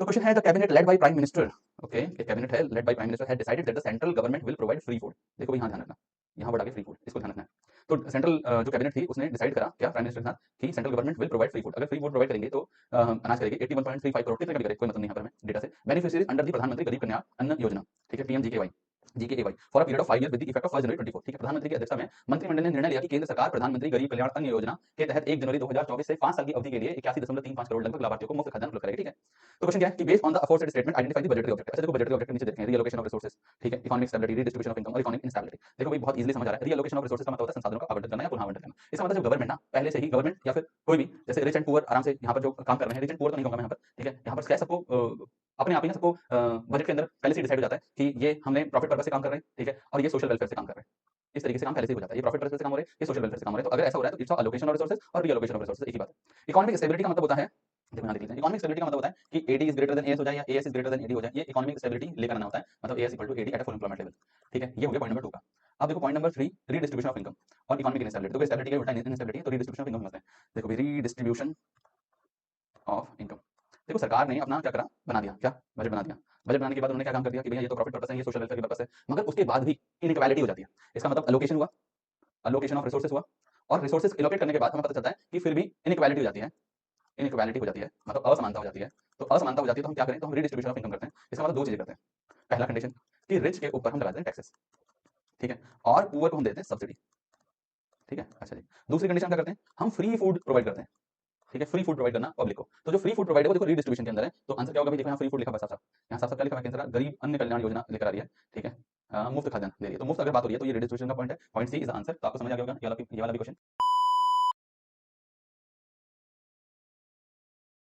तो क्वेश्चन है the cabinet led by prime minister. Okay, एक कैबिनेट है led by prime minister has decided that the central government will provide free food. देखो भाई, यहाँ ध्यान रखना, यहाँ वर्ड आगे फ्री फूड, इसको ध्यान रखना है। तो सेंट्रल जो कैबिनेट थी उसने डिसाइड करा क्या, प्राइम मिनिस्टर के साथ, कि central government will provide free food. अगर फ्री फूड प्रोवाइड करेंगे तो अनाज करेगी 81.35 करोड़, कितने का भी करे कोई मतलब नहीं यहाँ पर हमें डेटा से। बेनिफिशियरीज अंडर दी प्रधानमंत्री गरीब कल्याण अन्न योजना, ठीक है, PMGKY GKAY for a period of 5 year with the effect of 1 January 24। ठीक है, प्रधानमंत्री की अध्यक्षता में मंत्रिमंडल ने निर्णय लिया कि केंद्र सरकार प्रधानमंत्री गरीब कल्याण अन्न योजना के तहत 1 जनवरी 2024 से 5 साल की अवधि के लिए 81.35 करोड़ लगभग लाभार्थियों को मुफ्त खाद्यान्न उपलब्ध कराएगी। ठीक है, तो क्वेश्चन क्या है कि based on the aforesaid statement identify the budgetary objective. अच्छा देखो, बजटरी ऑब्जेक्टिव नीचे देते हैं, रीअलोकेशन ऑफ रिसोर्सेज, ठीक है, economic stability, redistribution of income और इकोनॉमिक इंस्टेबिलिटी। देखो भाई, बहुत इजीली समझ आ रहा है। रीअलोकेशन ऑफ रिसोर्सेज का मतलब होता है संसाधनों का आवंटन करना या पुनः आवंटन करना। इसका मतलब जब गवर्नमेंट ना पहले से ही, गवर्नमेंट या फिर कोई भी, जैसे रिच एंड पुअर आराम से यहाँ पर जो काम कर रहे हैं, रिच एंड पुअर तो नहीं कहूंगा मैं यहाँ पर, ठीक है, यहाँ पर क्या सबको अपने आप ही ना सबको बजट के अंदर पहले से डिसाइड हो जाता है कि ये हमने प्रॉफिट पर्पस से काम कर रहे हैं, ठीक है, और ये सोशल वेलफेयर से काम कर रहे हैं। इस तरीके से काम पहले से ही हो जाता है, ये प्रॉफिट पर्पस से काम हो रहे हैं, ये सोशल वेलफेयर से काम हो रहे हैं। तो अगर ऐसा हो रहा है तो इट्स अलोकेशन ऑफ रिसोर्सेज और रीअलोकेशन ऑफ रिसोर्सेज, एक ही बात है। इकोनॉमिक स्टेबिलिटी का मतलब होता है, देखो यहाँ देख लीजिए, इकोनॉमिक स्टेबिलिटी का मतलब होता है कि AD is greater than AS हो जाए या AS is greater than AD हो जाए, ये इकोनॉमिक स्टेबिलिटी लेकर आना होता है, मतलब AS equal to AD at full employment level. ठीक है, ये हो गया पॉइंट नंबर 2 का। अब देखो point number 3, redistribution of income और इकोनॉमिक इंस्टेबिलिटी। तो स्टेबिलिटी का उल्टा इंस्टेबिलिटी, तो रीडिस्ट्रीब्यूशन ऑफ इनकम समझते हैं। देखो रीडिस्ट्रीब्यूशन ऑफ इनकम, देखो सरकार ने अपना क्या करा, बना दिया, क्या बजट बना दिया। बजट बनाने के बाद उन्होंने क्या काम कर दिया कि भैया ये तो प्रॉफिट पर्पस है, ये सोशल वेलफेयर के पर्पस है, मगर उसके बाद भी इनइक्वालिटी हो जाती है। इसका मतलब अलोकेशन हुआ, अलोकेशन ऑफ रिसोर्सेज हुआ, और रिसोर्सेज एलोकेट करने के बाद हमें पता चलता है कि फिर भी इनइक्वालिटी हो जाती है, इनइक्वालिटी हो जाती है, मतलब असमानता हो जाती है। तो असमानता हो जाती है तो हम क्या करें, तो हम रीडिस्ट्रीब्यूशन ऑफ इनकम करते हैं। इसका मतलब दो चीजें करते हैं। पहला कंडीशन कि रिच के ऊपर हम लगाते हैं टैक्सेस, ठीक है, और पुअर को हम देते हैं सब्सिडी, ठीक है। अच्छा जी, दूसरी कंडीशन क्या करते हैं, हम फ्री फूड प्रोवाइड करते हैं, ठीक है, फ्री फूड प्रोवाइड करना पब्लिक को। तो जो फ्री फूड प्रोवाइड है वो देखो रीडिस्ट्रीब्यूशन के अंदर है। तो आंसर क्या होगा भाई, देखो यहाँ फ्री फूड लिखा हुआ है साफ साफ, यहाँ साफ साफ क्या लिखा हुआ है, केंद्र गरीब अन्न कल्याण योजना लेकर आ रही है, ठीक है, मुफ्त खाद्यान्न दे रही है। तो मुफ्त अगर बात हो रही है तो ये रीडिस्ट्रीब्यूशन का पॉइंट है, point C is the answer. तो आपको समझ आ गया होगा ये वाला भी क्वेश्चन।